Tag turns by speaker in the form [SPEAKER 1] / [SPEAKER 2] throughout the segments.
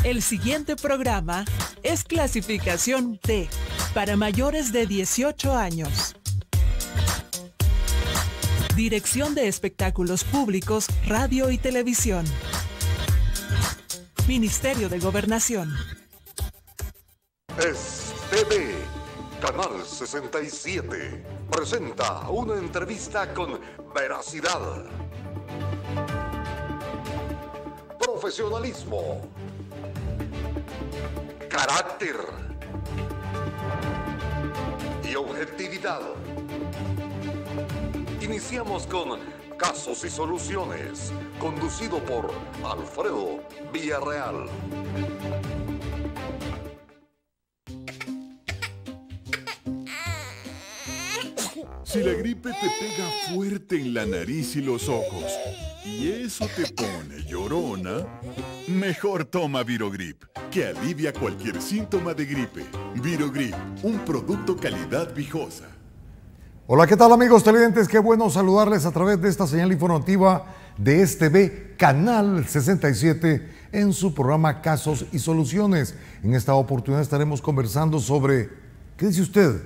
[SPEAKER 1] El siguiente programa es clasificación T para mayores de 18 años. Dirección de Espectáculos Públicos, Radio y Televisión. Ministerio de Gobernación.
[SPEAKER 2] TV, Canal 67, presenta una entrevista con veracidad, profesionalismo, carácter y objetividad. Iniciamos con Casos y Soluciones, conducido por Alfredo Villarreal.
[SPEAKER 3] Si la gripe te pega fuerte en la nariz y los ojos, y eso te pone llorona, mejor toma Virogrip, que alivia cualquier síntoma de gripe. Virogrip, un producto calidad Vijosa.
[SPEAKER 4] Hola, ¿qué tal amigos televidentes? Qué bueno saludarles a través de esta señal informativa de TV, Canal 67, en su programa Casos y Soluciones. En esta oportunidad estaremos conversando sobre, ¿qué dice usted?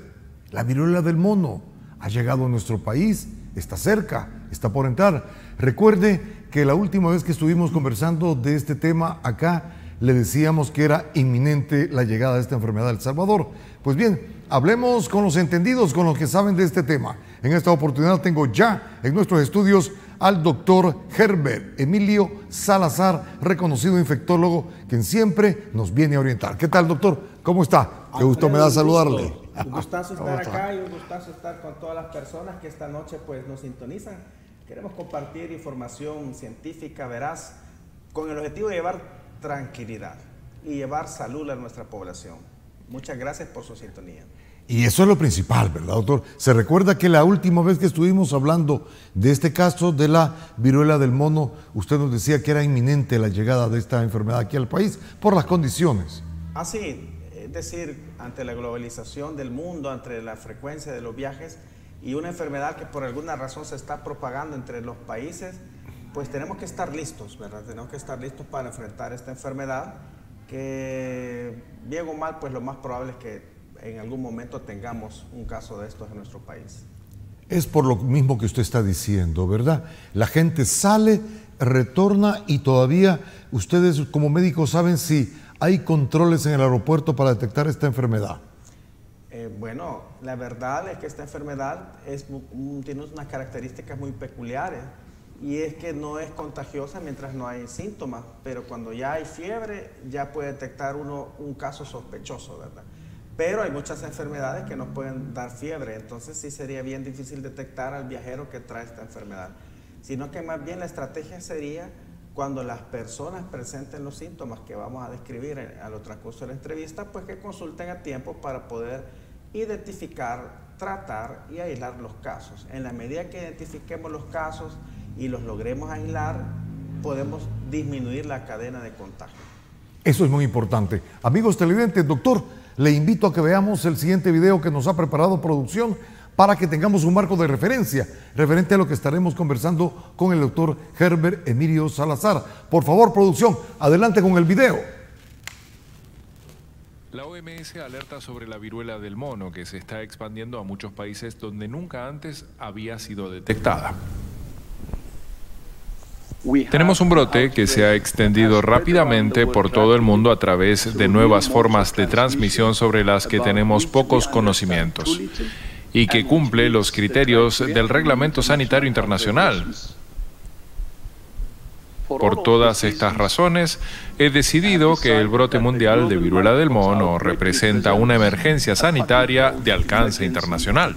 [SPEAKER 4] La viruela del mono ha llegado a nuestro país, está cerca, está por entrar. Recuerde que la última vez que estuvimos conversando de este tema acá, le decíamos que era inminente la llegada de esta enfermedad a El Salvador. Pues bien, hablemos con los entendidos, con los que saben de este tema. En esta oportunidad tengo ya en nuestros estudios al doctor Herbert Emilio Salazar, reconocido infectólogo, quien siempre nos viene a orientar. ¿Qué tal, doctor? ¿Cómo está? Qué gusto me da saludarle.
[SPEAKER 5] Un gustazo estar acá y un gustazo estar con todas las personas que esta noche pues nos sintonizan. Queremos compartir información científica, veraz, con el objetivo de llevar tranquilidad y llevar salud a nuestra población. Muchas gracias por su sintonía.
[SPEAKER 4] Y eso es lo principal, ¿verdad, doctor? Se recuerda que la última vez que estuvimos hablando de este caso de la viruela del mono, usted nos decía que era inminente la llegada de esta enfermedad aquí al país por las condiciones.
[SPEAKER 5] Así, es decir, ante la globalización del mundo, ante la frecuencia de los viajes y una enfermedad que por alguna razón se está propagando entre los países, pues tenemos que estar listos, ¿verdad? Tenemos que estar listos para enfrentar esta enfermedad que, bien o mal, pues lo más probable es que en algún momento tengamos un caso de estos en nuestro país.
[SPEAKER 4] Es por lo mismo que usted está diciendo, ¿verdad? La gente sale, retorna y todavía ustedes como médicos saben si hay controles en el aeropuerto para detectar esta enfermedad.
[SPEAKER 5] Bueno, la verdad es que esta enfermedad tiene unas características muy peculiares y es que no es contagiosa mientras no hay síntomas, pero cuando ya hay fiebre ya puede detectar uno un caso sospechoso, ¿verdad? Pero hay muchas enfermedades que no pueden dar fiebre, entonces sí sería bien difícil detectar al viajero que trae esta enfermedad. Sino que más bien la estrategia sería cuando las personas presenten los síntomas que vamos a describir a lo transcurso de la entrevista, pues que consulten a tiempo para poder identificar, tratar y aislar los casos. En la medida que identifiquemos los casos y los logremos aislar, podemos disminuir la cadena de contagio.
[SPEAKER 4] Eso es muy importante. Amigos televidentes, doctor, le invito a que veamos el siguiente video que nos ha preparado producción para que tengamos un marco de referencia referente a lo que estaremos conversando con el doctor Herbert Emilio Salazar. Por favor, producción, adelante con el video.
[SPEAKER 6] La OMS alerta sobre la viruela del mono que se está expandiendo a muchos países donde nunca antes había sido detectada. Tenemos un brote que se ha extendido rápidamente por todo el mundo a través de nuevas formas de transmisión sobre las que tenemos pocos conocimientos y que cumple los criterios del Reglamento Sanitario Internacional. Por todas estas razones, he decidido que el brote mundial de viruela del mono representa una emergencia sanitaria de alcance internacional.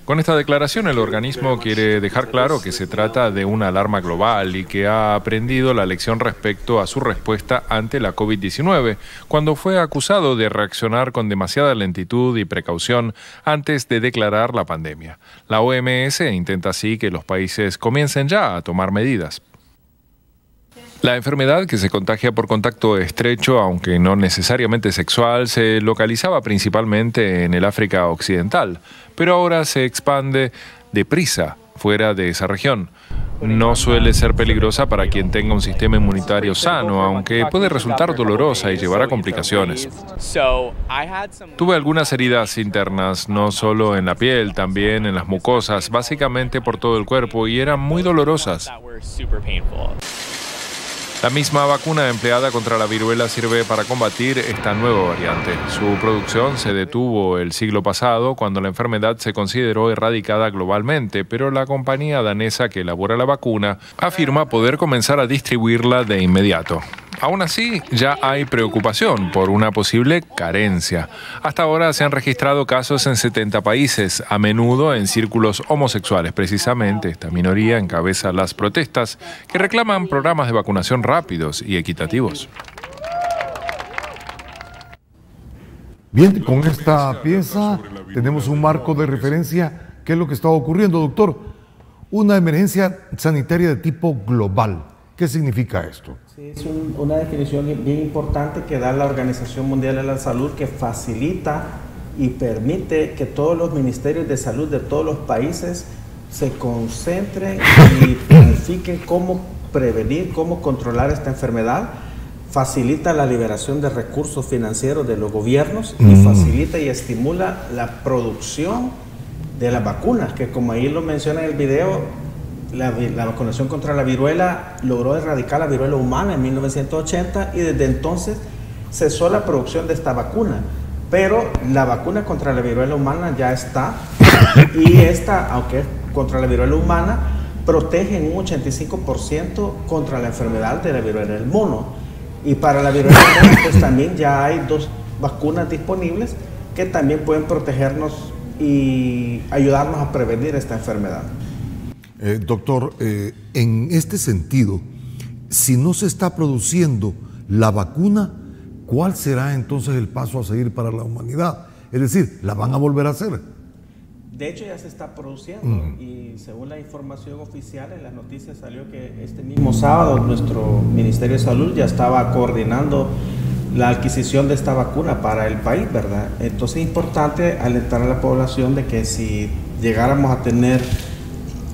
[SPEAKER 6] Con esta declaración, el organismo quiere dejar claro que se trata de una alarma global y que ha aprendido la lección respecto a su respuesta ante la COVID-19, cuando fue acusado de reaccionar con demasiada lentitud y precaución antes de declarar la pandemia. La OMS intenta así que los países comiencen ya a tomar medidas. La enfermedad, que se contagia por contacto estrecho, aunque no necesariamente sexual, se localizaba principalmente en el África Occidental, pero ahora se expande deprisa fuera de esa región. No suele ser peligrosa para quien tenga un sistema inmunitario sano, aunque puede resultar dolorosa y llevar a complicaciones. Tuve algunas heridas internas, no solo en la piel, también en las mucosas, básicamente por todo el cuerpo, y eran muy dolorosas. La misma vacuna empleada contra la viruela sirve para combatir esta nueva variante. Su producción se detuvo el siglo pasado cuando la enfermedad se consideró erradicada globalmente, pero la compañía danesa que elabora la vacuna afirma poder comenzar a distribuirla de inmediato. Aún así, ya hay preocupación por una posible carencia. Hasta ahora se han registrado casos en 70 países, a menudo en círculos homosexuales. Precisamente, esta minoría encabeza las protestas que reclaman programas de vacunación rápidos y equitativos.
[SPEAKER 4] Bien, con esta pieza tenemos un marco de referencia. ¿Qué es lo que está ocurriendo, doctor? Una emergencia sanitaria de tipo global. ¿Qué significa esto?
[SPEAKER 5] Sí, es una definición bien importante que da la Organización Mundial de la Salud, que facilita y permite que todos los ministerios de salud de todos los países se concentren y planifiquen cómo prevenir, cómo controlar esta enfermedad. Facilita la liberación de recursos financieros de los gobiernos y facilita y estimula la producción de las vacunas, que como ahí lo menciona en el video, la vacunación contra la viruela logró erradicar la viruela humana en 1980 y desde entonces cesó la producción de esta vacuna. Pero la vacuna contra la viruela humana ya está, y esta, aunque es contra la viruela humana, protege en un 85% contra la enfermedad de la viruela del mono. Y para la viruela del mono, pues también ya hay 2 vacunas disponibles que también pueden protegernos y ayudarnos a prevenir esta enfermedad.
[SPEAKER 4] Doctor, en este sentido, si no se está produciendo la vacuna, ¿cuál será entonces el paso a seguir para la humanidad? Es decir, ¿la van a volver a hacer?
[SPEAKER 5] De hecho, ya se está produciendo y según la información oficial en las noticias salió que este mismo sábado nuestro Ministerio de Salud ya estaba coordinando la adquisición de esta vacuna para el país, ¿verdad? Entonces es importante alentar a la población de que si llegáramos a tener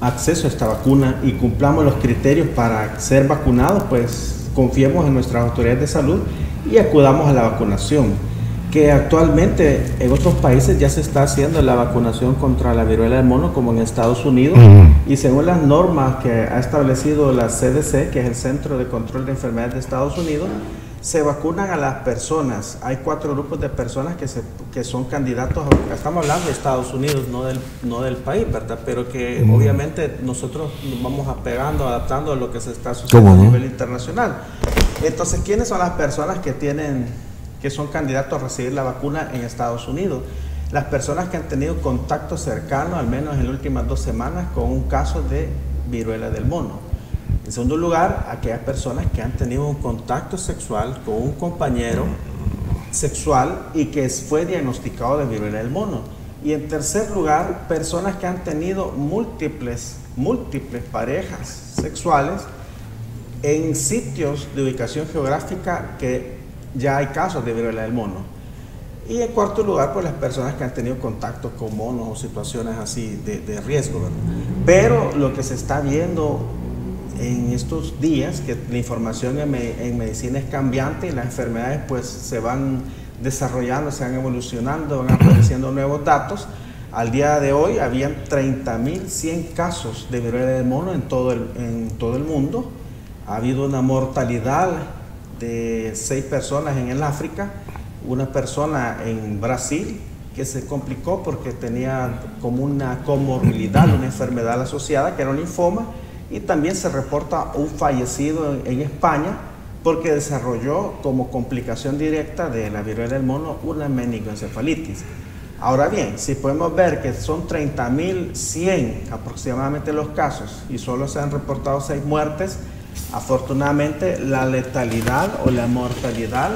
[SPEAKER 5] acceso a esta vacuna y cumplamos los criterios para ser vacunados, pues confiemos en nuestras autoridades de salud y acudamos a la vacunación, que actualmente en otros países ya se está haciendo la vacunación contra la viruela del mono, como en Estados Unidos, y según las normas que ha establecido la CDC, que es el Centro de Control de Enfermedades de Estados Unidos, se vacunan a las personas. Hay 4 grupos de personas que son candidatos estamos hablando de Estados Unidos, no del país, ¿verdad? Pero que obviamente nosotros nos vamos apegando, adaptando a lo que se está sucediendo a nivel internacional. Entonces, ¿quiénes son las personas que son candidatos a recibir la vacuna en Estados Unidos? Las personas que han tenido contacto cercano, al menos en las últimas 2 semanas, con un caso de viruela del mono. En segundo lugar, aquellas personas que han tenido un contacto sexual con un compañero sexual y que fue diagnosticado de viruela del mono. Y en tercer lugar, personas que han tenido múltiples parejas sexuales en sitios de ubicación geográfica que ya hay casos de viruela del mono. Y en cuarto lugar, pues las personas que han tenido contacto con monos o situaciones así de riesgo, ¿verdad? Pero lo que se está viendo en estos días, que la información en medicina es cambiante y las enfermedades pues se van desarrollando, se van evolucionando, van apareciendo nuevos datos. Al día de hoy habían 30.100 casos de viruela del mono en todo el mundo. Ha habido una mortalidad de 6 personas en el África, una persona en Brasil que se complicó porque tenía como una comorbilidad, una enfermedad asociada que era un linfoma. Y también se reporta un fallecido en España porque desarrolló como complicación directa de la viruela del mono una meningoencefalitis. Ahora bien, si podemos ver que son 30.100 aproximadamente los casos y solo se han reportado 6 muertes, afortunadamente la letalidad o la mortalidad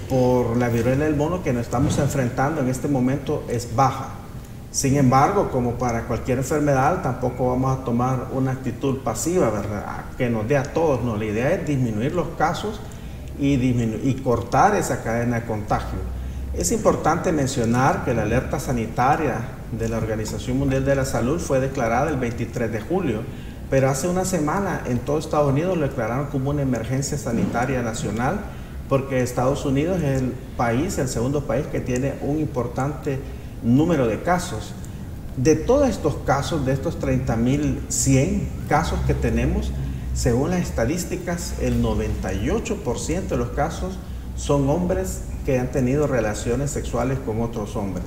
[SPEAKER 5] por la viruela del mono que nos estamos enfrentando en este momento es baja. Sin embargo, como para cualquier enfermedad, tampoco vamos a tomar una actitud pasiva, ¿verdad? Que nos dé a todos, no. La idea es disminuir los casos y cortar esa cadena de contagio. Es importante mencionar que la alerta sanitaria de la Organización Mundial de la Salud fue declarada el 23 de julio, pero hace una semana en todo Estados Unidos lo declararon como una emergencia sanitaria nacional, porque Estados Unidos es el segundo país que tiene un importante número de casos. De todos estos casos, de estos 30.100 casos que tenemos, según las estadísticas, el 98% de los casos son hombres que han tenido relaciones sexuales con otros hombres.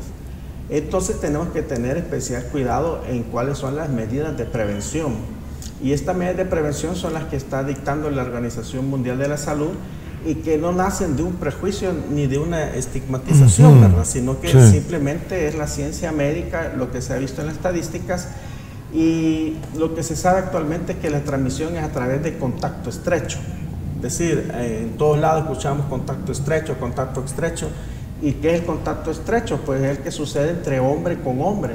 [SPEAKER 5] Entonces tenemos que tener especial cuidado en cuáles son las medidas de prevención. Y estas medidas de prevención son las que está dictando la Organización Mundial de la Salud, y que no nacen de un prejuicio ni de una estigmatización, ¿verdad? Sino que simplemente es la ciencia médica, lo que se ha visto en las estadísticas, y lo que se sabe actualmente es que la transmisión es a través de contacto estrecho. Es decir, en todos lados escuchamos contacto estrecho, ¿y qué es el contacto estrecho? Pues es el que sucede entre hombre con hombre.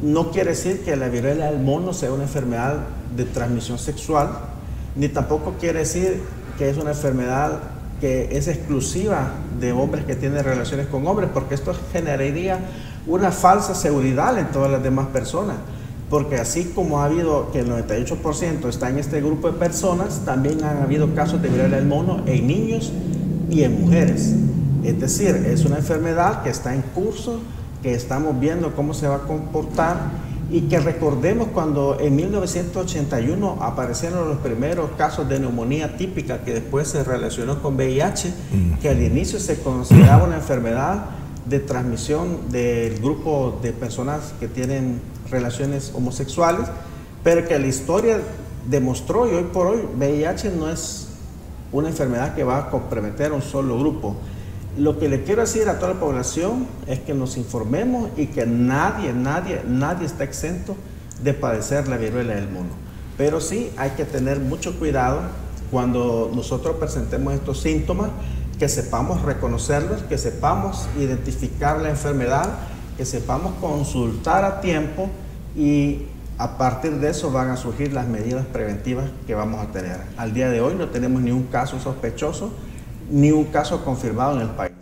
[SPEAKER 5] No quiere decir que la viruela del mono sea una enfermedad de transmisión sexual, ni tampoco quiere decir que es una enfermedad que es exclusiva de hombres que tienen relaciones con hombres, porque esto generaría una falsa seguridad en todas las demás personas, porque así como ha habido que el 98% está en este grupo de personas, también han habido casos de viruela del mono en niños y en mujeres. Es decir, es una enfermedad que está en curso, que estamos viendo cómo se va a comportar, y que recordemos cuando en 1981 aparecieron los primeros casos de neumonía típica, que después se relacionó con VIH, que al inicio se consideraba una enfermedad de transmisión del grupo de personas que tienen relaciones homosexuales, pero que la historia demostró, y hoy por hoy VIH no es una enfermedad que va a comprometer a un solo grupo. Lo que le quiero decir a toda la población es que nos informemos y que nadie está exento de padecer la viruela del mono. Pero sí hay que tener mucho cuidado cuando nosotros presentemos estos síntomas, que sepamos reconocerlos, que sepamos identificar la enfermedad, que sepamos consultar a tiempo, y a partir de eso van a surgir las medidas preventivas que vamos a tener. Al día de hoy no tenemos ni un caso sospechoso, ni un caso confirmado en el país,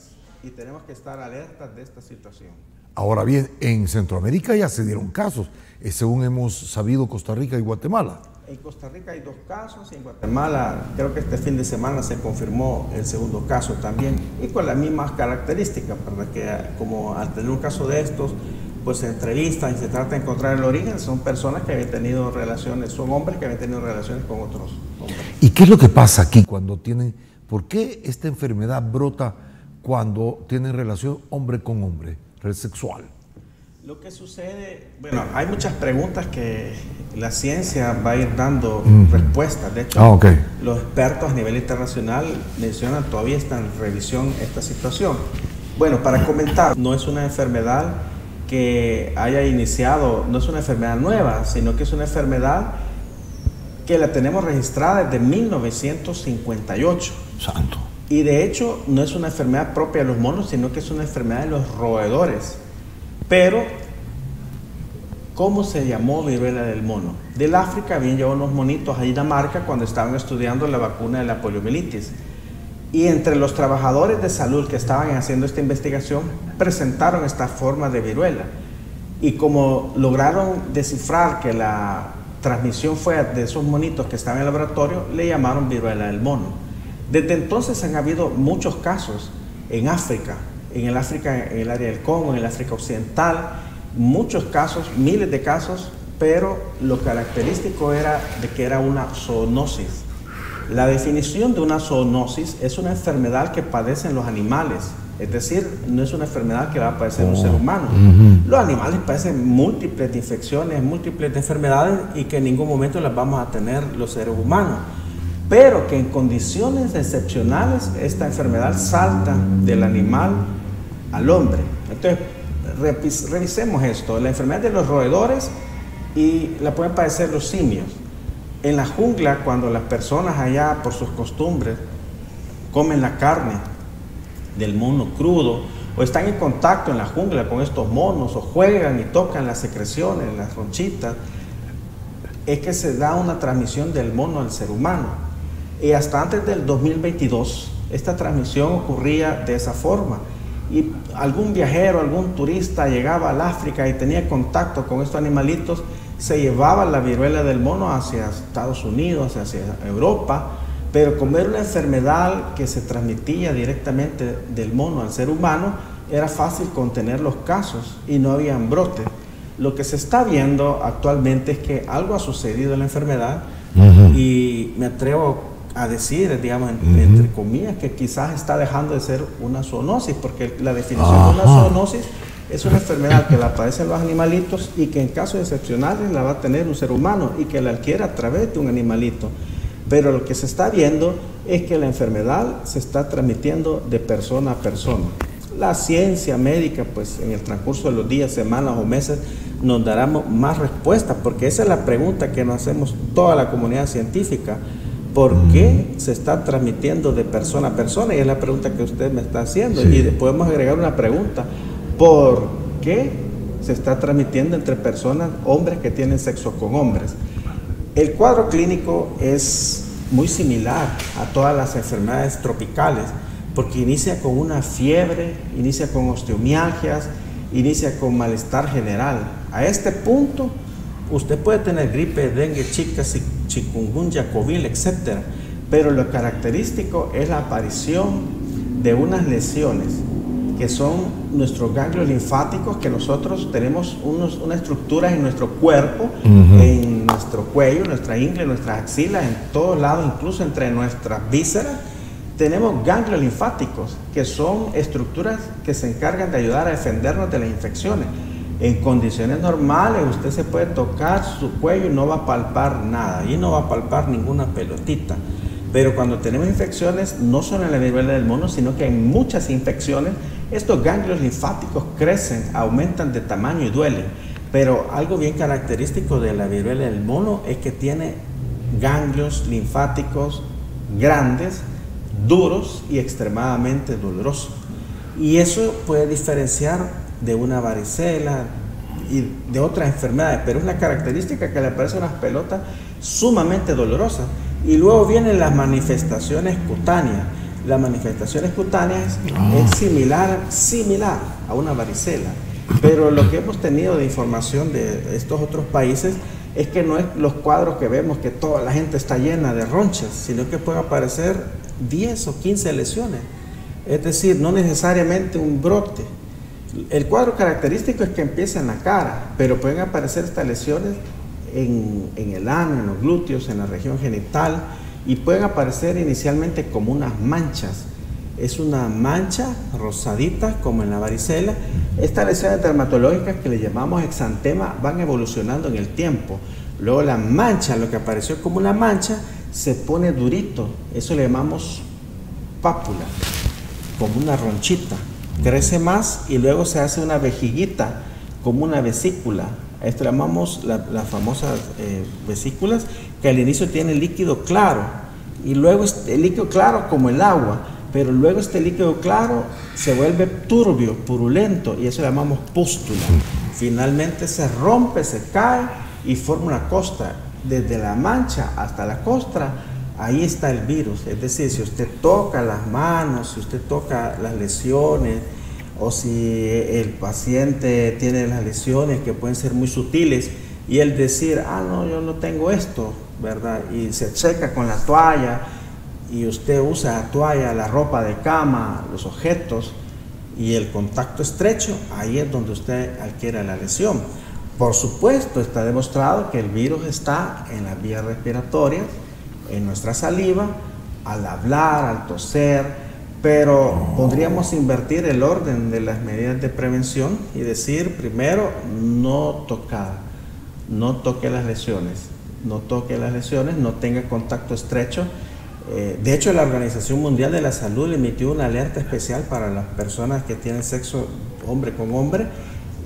[SPEAKER 5] y tenemos que estar alertas de esta situación.
[SPEAKER 4] Ahora bien, en Centroamérica ya se dieron casos, según hemos sabido, Costa Rica y Guatemala.
[SPEAKER 5] En Costa Rica hay 2 casos, y en Guatemala creo que este fin de semana se confirmó el segundo caso también, y con las mismas características, ¿verdad? Que como al tener un caso de estos, pues se entrevistan y se trata de encontrar el origen. Son personas que habían tenido relaciones, son hombres que habían tenido relaciones con otros hombres.
[SPEAKER 4] ¿Y qué es lo que pasa aquí cuando tienen... ¿Por qué esta enfermedad brota cuando tienen relación hombre con hombre, red sexual?
[SPEAKER 5] Lo que sucede, bueno, hay muchas preguntas que la ciencia va a ir dando respuestas. De hecho, los expertos a nivel internacional mencionan, todavía está en revisión esta situación. Bueno, para comentar, no es una enfermedad que haya iniciado, no es una enfermedad nueva, sino que es una enfermedad que la tenemos registrada desde 1958.
[SPEAKER 4] Santo.
[SPEAKER 5] Y de hecho no es una enfermedad propia de los monos, sino que es una enfermedad de los roedores. Pero, ¿cómo se llamó viruela del mono? Del África habían llevado unos monitos a Dinamarca cuando estaban estudiando la vacuna de la poliomielitis. Y entre los trabajadores de salud que estaban haciendo esta investigación, presentaron esta forma de viruela. Y como lograron descifrar que la transmisión fue de esos monitos que estaban en el laboratorio, le llamaron viruela del mono. Desde entonces han habido muchos casos en África, en el área del Congo, en el África Occidental, muchos casos, miles de casos, pero lo característico era de que era una zoonosis. La definición de una zoonosis es una enfermedad que padecen los animales, es decir, no es una enfermedad que va a padecer un ser humano. Los animales padecen múltiples de infecciones, múltiples de enfermedades, y que en ningún momento las vamos a tener los seres humanos. Pero que en condiciones excepcionales esta enfermedad salta del animal al hombre. Entonces, revisemos esto. La enfermedad de los roedores, y la pueden padecer los simios. En la jungla, cuando las personas allá, por sus costumbres, comen la carne del mono crudo, o están en contacto en la jungla con estos monos, o juegan y tocan las secreciones, las ronchitas, es que se da una transmisión del mono al ser humano. Y hasta antes del 2022, esta transmisión ocurría de esa forma. Y algún viajero, algún turista llegaba al África y tenía contacto con estos animalitos, se llevaba la viruela del mono hacia Estados Unidos, hacia Europa, pero como era una enfermedad que se transmitía directamente del mono al ser humano, era fácil contener los casos y no había brotes. Lo que se está viendo actualmente es que algo ha sucedido en la enfermedad y me atrevo a decir, digamos, entre comillas, que quizás está dejando de ser una zoonosis, porque la definición de una zoonosis es una enfermedad que la padecen los animalitos y que en casos excepcionales la va a tener un ser humano y que la adquiere a través de un animalito. Pero lo que se está viendo es que la enfermedad se está transmitiendo de persona a persona. La ciencia médica, pues en el transcurso de los días, semanas o meses, nos dará más respuestas, porque esa es la pregunta que nos hacemos toda la comunidad científica. ¿Por qué se está transmitiendo de persona a persona? Y es la pregunta que usted me está haciendo. Sí. Y podemos agregar una pregunta. ¿Por qué se está transmitiendo entre personas, hombres que tienen sexo con hombres? El cuadro clínico es muy similar a todas las enfermedades tropicales, porque inicia con una fiebre, inicia con osteomialgias, inicia con malestar general. A este punto, usted puede tener gripe, dengue, chikungunya, COVID, etc. Pero lo característico es la aparición de unas lesiones que son nuestros ganglios linfáticos, que nosotros tenemos unas estructuras en nuestro cuerpo, en nuestro cuello, nuestra ingle, nuestras axilas, en todos lados, incluso entre nuestras vísceras. Tenemos ganglios linfáticos, que son estructuras que se encargan de ayudar a defendernos de las infecciones. En condiciones normales, usted se puede tocar su cuello y no va a palpar nada, y no va a palpar ninguna pelotita. Pero cuando tenemos infecciones, no solo en la viruela del mono, sino que en muchas infecciones, estos ganglios linfáticos crecen, aumentan de tamaño y duelen. Pero algo bien característico de la viruela del mono es que tiene ganglios linfáticos grandes, duros y extremadamente dolorosos. Y eso puede diferenciar de una varicela y de otras enfermedades, pero es una característica que le aparecen unas pelotas sumamente dolorosas. Y luego vienen las manifestaciones cutáneas. Las manifestaciones cutáneas es similar a una varicela, pero lo que hemos tenido de información de estos otros países es que no es los cuadros que vemos, que toda la gente está llena de ronchas, sino que pueden aparecer 10 o 15 lesiones, es decir, no necesariamente un brote. El cuadro característico es que empieza en la cara, pero pueden aparecer estas lesiones en el ano, en los glúteos, en la región genital, y pueden aparecer inicialmente como unas manchas. Es una mancha rosadita como en la varicela. Estas lesiones dermatológicas que le llamamos exantema van evolucionando en el tiempo. Luego la mancha, lo que apareció como una mancha, se pone durito. Eso le llamamos pápula, como una ronchita. Crece más y luego se hace una vejiguita, como una vesícula. A esto le llamamos las famosas vesículas, que al inicio tiene líquido claro y luego el líquido claro como el agua, pero luego este líquido claro se vuelve turbio, purulento, y eso le llamamos pústula. Finalmente se rompe, se cae y forma una costra. Desde la mancha hasta la costra, ahí está el virus. Es decir, si usted toca las manos, si usted toca las lesiones, o si el paciente tiene las lesiones que pueden ser muy sutiles, y él decir, no, yo no tengo esto, ¿verdad? Y se checa con la toalla, y usted usa la toalla, la ropa de cama, los objetos, y el contacto estrecho, ahí es donde usted adquiere la lesión. Por supuesto, está demostrado que el virus está en las vías respiratorias, en nuestra saliva, al hablar, al toser, pero podríamos invertir el orden de las medidas de prevención y decir, primero, no toque las lesiones, no tenga contacto estrecho. De hecho, la Organización Mundial de la Salud le emitió una alerta especial para las personas que tienen sexo hombre con hombre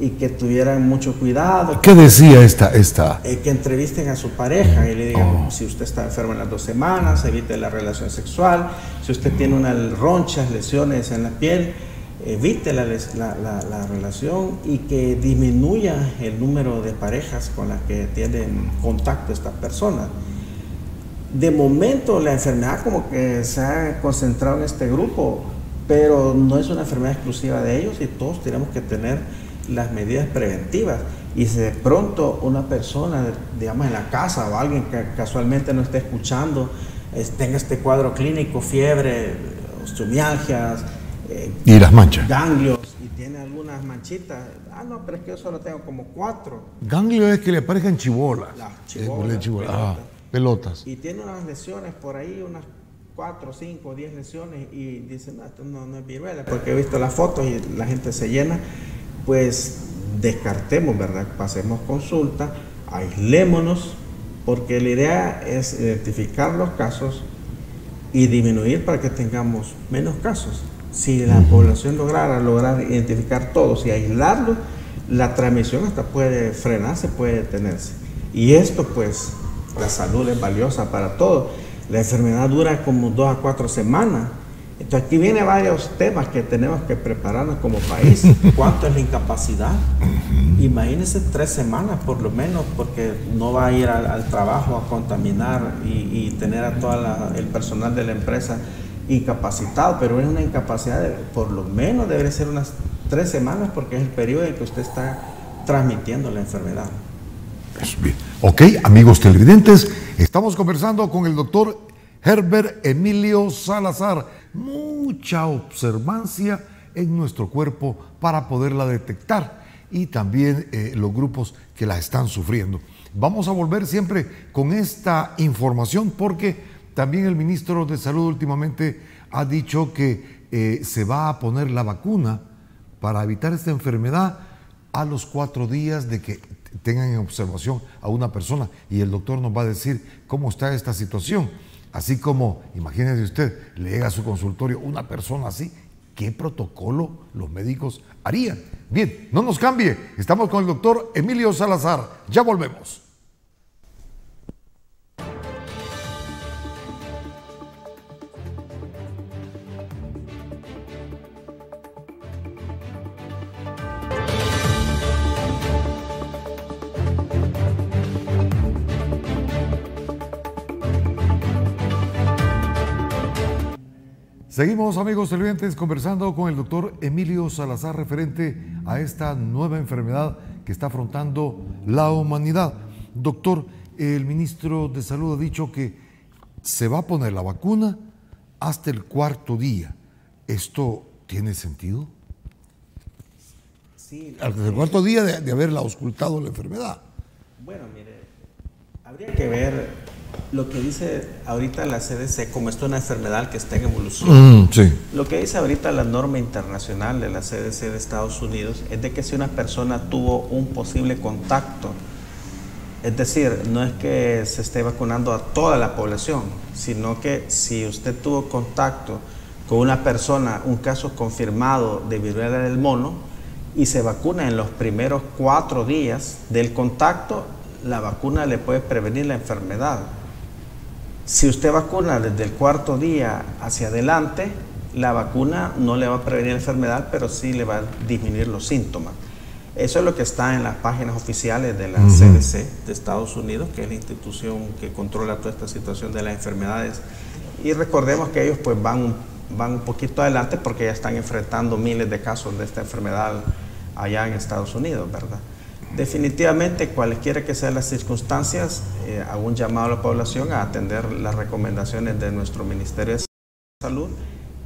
[SPEAKER 5] y que tuvieran mucho cuidado.
[SPEAKER 4] ¿Qué decía esta?
[SPEAKER 5] Que entrevisten a su pareja y le digan, si usted está enfermo en las 2 semanas, evite la relación sexual. Si usted tiene unas ronchas, lesiones en la piel, evite la relación, y que disminuya el número de parejas con las que tienen contacto estas personas. De momento la enfermedad como que se ha concentrado en este grupo, pero no es una enfermedad exclusiva de ellos y todos tenemos que tener las medidas preventivas. Y si de pronto una persona, digamos en la casa o alguien que casualmente no esté escuchando, tenga este cuadro clínico, fiebre, osteomialgias,
[SPEAKER 4] y las manchas,
[SPEAKER 5] ganglios, y tiene algunas manchitas, no, pero es que yo solo tengo como 4.
[SPEAKER 4] Ganglio es que le aparezcan chibolas.
[SPEAKER 5] Chibolas,
[SPEAKER 4] pelotas.
[SPEAKER 5] Y tiene unas lesiones por ahí, unas 4, 5, 10 lesiones, y dicen, no, esto no es viruela, porque he visto las fotos y la gente se llena. Pues descartemos, ¿verdad? Pasemos consulta, aislémonos, porque la idea es identificar los casos y disminuir para que tengamos menos casos. Si la población lograr identificar todos y aislarlos, la transmisión hasta puede frenarse, puede detenerse. Y esto, pues, la salud es valiosa para todos. La enfermedad dura como 2 a 4 semanas. Entonces aquí vienen varios temas que tenemos que prepararnos como país. ¿Cuánto es la incapacidad? Imagínense 3 semanas por lo menos, porque no va a ir al trabajo a contaminar y tener a todo el personal de la empresa incapacitado, pero es una incapacidad por lo menos debería ser unas 3 semanas, porque es el periodo en que usted está transmitiendo la enfermedad.
[SPEAKER 4] Bien. Ok, amigos televidentes, estamos conversando con el doctor Herbert Emilio Salazar. Mucha observancia en nuestro cuerpo para poderla detectar y también los grupos que la están sufriendo. Vamos a volver siempre con esta información, porque también el ministro de Salud últimamente ha dicho que se va a poner la vacuna para evitar esta enfermedad a los 4 días de que tengan en observación a una persona, y el doctor nos va a decir cómo está esta situación. Así como, imagínese usted, le llega a su consultorio una persona así, ¿qué protocolo los médicos harían? Bien, no nos cambie, estamos con el doctor Emilio Salazar, ya volvemos. Seguimos, amigos televidentes, conversando con el doctor Emilio Salazar referente a esta nueva enfermedad que está afrontando la humanidad. Doctor, el ministro de Salud ha dicho que se va a poner la vacuna hasta el 4.º día. ¿Esto tiene sentido?
[SPEAKER 5] Sí.
[SPEAKER 4] Hasta el 4.º día de haberla auscultado la enfermedad.
[SPEAKER 5] Bueno, mire, habría que ver lo que dice ahorita la CDC, como esto es una enfermedad que está en evolución.
[SPEAKER 4] Sí.
[SPEAKER 5] Lo que dice ahorita la norma internacional de la CDC de Estados Unidos es de que si una persona tuvo un posible contacto, es decir, no es que se esté vacunando a toda la población, sino que si usted tuvo contacto con una persona, un caso confirmado de viruela del mono, y se vacuna en los primeros 4 días del contacto, la vacuna le puede prevenir la enfermedad. Si usted vacuna desde el 4.º día hacia adelante, la vacuna no le va a prevenir la enfermedad, pero sí le va a disminuir los síntomas. Eso es lo que está en las páginas oficiales de la CDC de Estados Unidos, que es la institución que controla toda esta situación de las enfermedades. Y recordemos que ellos pues van un poquito adelante, porque ya están enfrentando miles de casos de esta enfermedad allá en Estados Unidos, ¿verdad? Definitivamente, cualquiera que sean las circunstancias, hago un llamado a la población a atender las recomendaciones de nuestro Ministerio de Salud,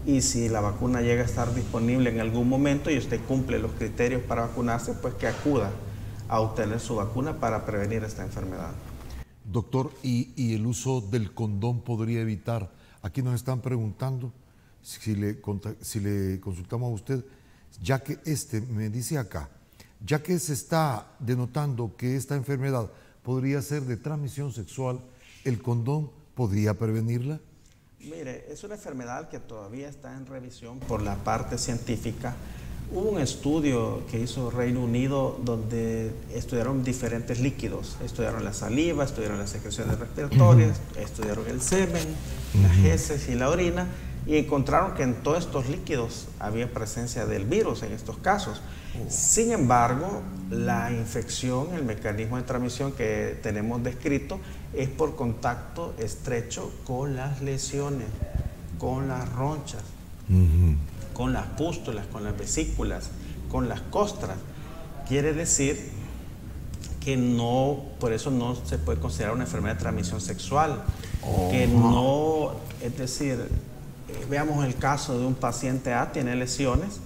[SPEAKER 5] y si la vacuna llega a estar disponible en algún momento y usted cumple los criterios para vacunarse, pues que acuda a obtener su vacuna para prevenir esta enfermedad.
[SPEAKER 4] Doctor, ¿y el uso del condón podría evitar? Aquí nos están preguntando si le consultamos a usted, ya que me dice acá, ya que se está denotando que esta enfermedad podría ser de transmisión sexual, ¿el condón podría prevenirla?
[SPEAKER 5] Mire, es una enfermedad que todavía está en revisión por la parte científica. Hubo un estudio que hizo Reino Unido donde estudiaron diferentes líquidos. Estudiaron la saliva, estudiaron las secreciones respiratorias, estudiaron el semen, las heces y la orina, y encontraron que en todos estos líquidos había presencia del virus en estos casos. Sin embargo, la infección, el mecanismo de transmisión que tenemos descrito es por contacto estrecho con las lesiones, con las ronchas, con las pústulas, con las vesículas, con las costras. Quiere decir que no, por eso no se puede considerar una enfermedad de transmisión sexual, que no, es decir, veamos el caso de un paciente A, tiene lesiones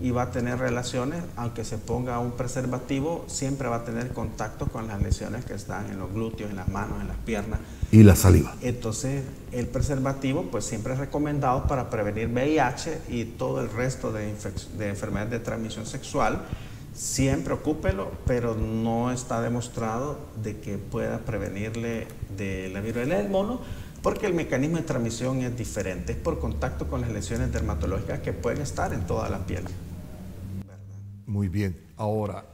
[SPEAKER 5] y va a tener relaciones, aunque se ponga un preservativo, siempre va a tener contacto con las lesiones que están en los glúteos, en las manos, en las piernas.
[SPEAKER 4] Y la saliva.
[SPEAKER 5] Entonces, el preservativo pues siempre es recomendado para prevenir VIH y todo el resto de enfermedades de transmisión sexual. Siempre ocúpelo, pero no está demostrado de que pueda prevenirle de la viruela del mono, porque el mecanismo de transmisión es diferente, es por contacto con las lesiones dermatológicas que pueden estar en toda la piel.
[SPEAKER 4] Muy bien. Ahora,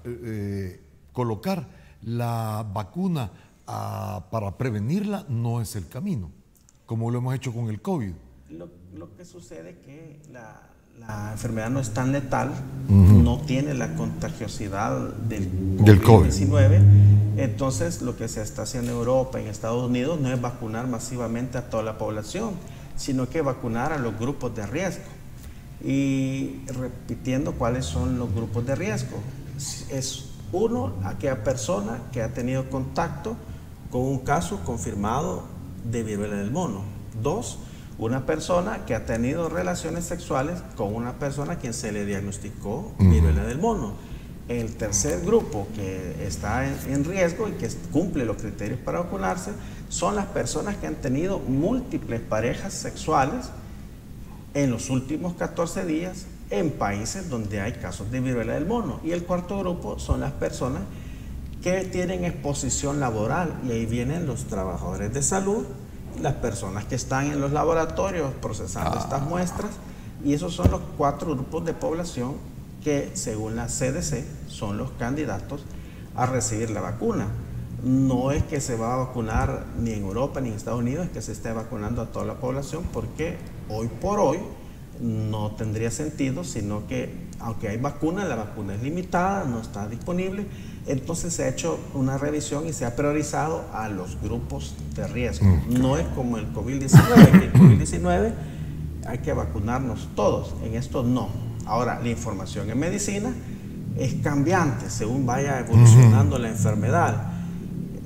[SPEAKER 4] colocar la vacuna para prevenirla no es el camino, como lo hemos hecho con el COVID.
[SPEAKER 5] Lo que sucede es que la enfermedad no es tan letal, no tiene la contagiosidad del COVID-19. Entonces, lo que se está haciendo en Europa, en Estados Unidos, no es vacunar masivamente a toda la población, sino que vacunar a los grupos de riesgo. Y repitiendo cuáles son los grupos de riesgo. Es uno, aquella persona que ha tenido contacto con un caso confirmado de viruela del mono. Dos, una persona que ha tenido relaciones sexuales con una persona a quien se le diagnosticó viruela del mono. El tercer grupo que está en riesgo y que cumple los criterios para vacunarse son las personas que han tenido múltiples parejas sexuales en los últimos 14 días en países donde hay casos de viruela del mono. Y el cuarto grupo son las personas que tienen exposición laboral, y ahí vienen los trabajadores de salud, las personas que están en los laboratorios procesando estas muestras, y esos son los 4 grupos de población que, según la CDC, son los candidatos a recibir la vacuna. No es que se va a vacunar ni en Europa ni en Estados Unidos, es que se esté vacunando a toda la población, porque hoy por hoy no tendría sentido, sino que aunque hay vacuna, la vacuna es limitada, no está disponible. Entonces se ha hecho una revisión y se ha priorizado a los grupos de riesgo. No es como el COVID-19, que el COVID-19 hay que vacunarnos todos, en esto no. Ahora, la información en medicina es cambiante según vaya evolucionando la enfermedad.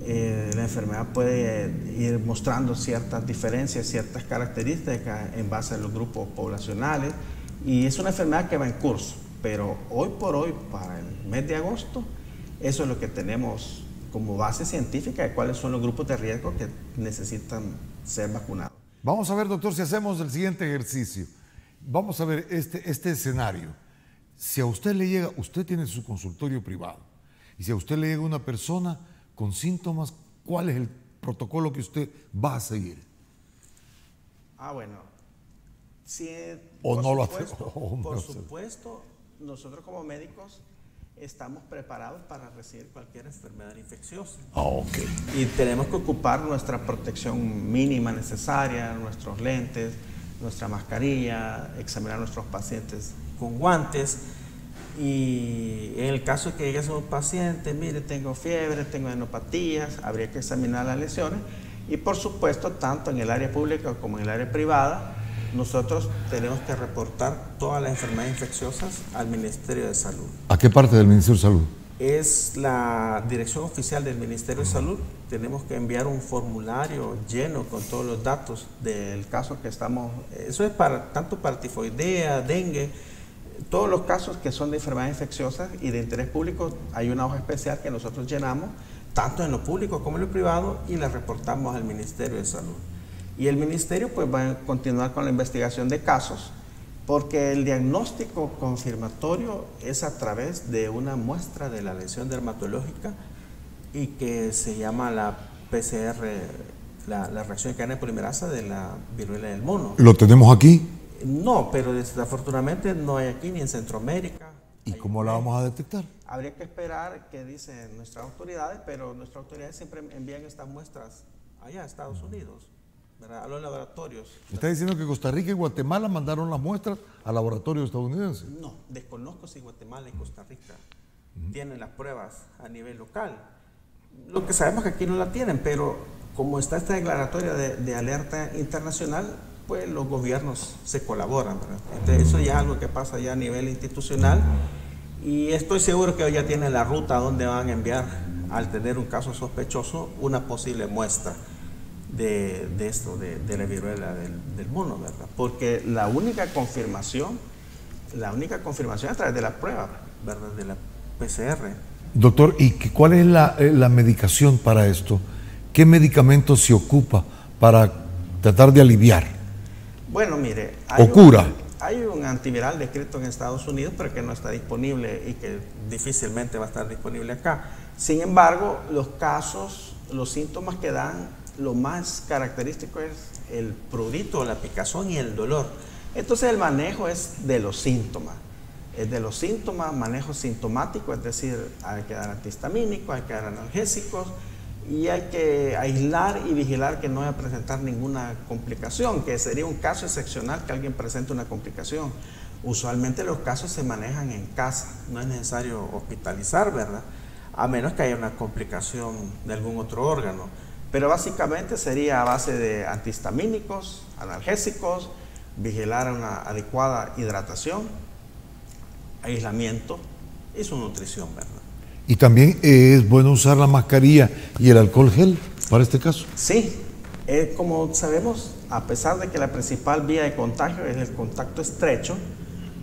[SPEAKER 5] La enfermedad puede ir mostrando ciertas diferencias, ciertas características en base a los grupos poblacionales, y es una enfermedad que va en curso, pero hoy por hoy, para el mes de agosto, eso es lo que tenemos como base científica de cuáles son los grupos de riesgo que necesitan ser vacunados.
[SPEAKER 4] Vamos a ver, doctor, si hacemos el siguiente ejercicio. Vamos a ver este escenario. Si a usted le llega, usted tiene su consultorio privado, y si a usted le llega una persona con síntomas, ¿cuál es el protocolo que usted va a seguir?
[SPEAKER 5] Bueno, sí,
[SPEAKER 4] o no lo hace.
[SPEAKER 5] Por supuesto, nosotros como médicos estamos preparados para recibir cualquier enfermedad infecciosa. Y tenemos que ocupar nuestra protección mínima necesaria, nuestros lentes, nuestra mascarilla, examinar a nuestros pacientes con guantes. Y en el caso de que llegue un paciente, mire, tengo fiebre, tengo adenopatías, habría que examinar las lesiones. Y por supuesto, tanto en el área pública como en el área privada, nosotros tenemos que reportar todas las enfermedades infecciosas al Ministerio de Salud.
[SPEAKER 4] ¿A qué parte del Ministerio de Salud?
[SPEAKER 5] Es la dirección oficial del Ministerio de Salud. Tenemos que enviar un formulario lleno con todos los datos del caso que estamos... Eso es tanto para tifoidea, dengue, todos los casos que son de enfermedades infecciosas y de interés público. Hay una hoja especial que nosotros llenamos, tanto en lo público como en lo privado, y la reportamos al Ministerio de Salud. Y el Ministerio pues va a continuar con la investigación de casos, porque el diagnóstico confirmatorio es a través de una muestra de la lesión dermatológica, y que se llama la PCR, la reacción de cadena de polimerasa de la viruela del mono.
[SPEAKER 4] ¿Lo tenemos aquí?
[SPEAKER 5] No, pero desafortunadamente no hay aquí ni en Centroamérica.
[SPEAKER 4] ¿Y cómo la vamos a detectar?
[SPEAKER 5] Habría que esperar qué dicen nuestras autoridades, pero nuestras autoridades siempre envían estas muestras allá a Estados Unidos, ¿verdad? A los laboratorios.
[SPEAKER 4] ¿Me está diciendo que Costa Rica y Guatemala mandaron las muestras al laboratorio estadounidense?
[SPEAKER 5] No, desconozco si Guatemala y Costa Rica tienen las pruebas a nivel local. Lo que sabemos es que aquí no la tienen, pero como está esta declaratoria de alerta internacional, pues los gobiernos se colaboran, ¿verdad? Entonces, eso ya es algo que pasa ya a nivel institucional, y estoy seguro que ya tienen la ruta a donde van a enviar al tener un caso sospechoso, una posible muestra de la viruela del mono, ¿verdad? Porque la única confirmación es a través de la prueba, ¿verdad? De la PCR.
[SPEAKER 4] Doctor, ¿y cuál es la medicación para esto? ¿Qué medicamento se ocupa para tratar de aliviar?
[SPEAKER 5] Bueno, mire, hay un antiviral descrito en Estados Unidos, pero que no está disponible y que difícilmente va a estar disponible acá. Sin embargo, los síntomas que dan, lo más característico es el prurito, la picazón y el dolor. Entonces el manejo es de los síntomas. Es de los síntomas, manejo sintomático, es decir, hay que dar antihistamínicos, hay que dar analgésicos y hay que aislar y vigilar que no vaya a presentar ninguna complicación, que sería un caso excepcional que alguien presente una complicación. Usualmente los casos se manejan en casa, no es necesario hospitalizar, ¿verdad? A menos que haya una complicación de algún otro órgano. Pero básicamente sería a base de antihistamínicos, analgésicos, vigilar una adecuada hidratación, aislamiento y su nutrición, ¿verdad?
[SPEAKER 4] Y también es bueno usar la mascarilla y el alcohol gel para este caso.
[SPEAKER 5] Sí, como sabemos, a pesar de que la principal vía de contagio es el contacto estrecho,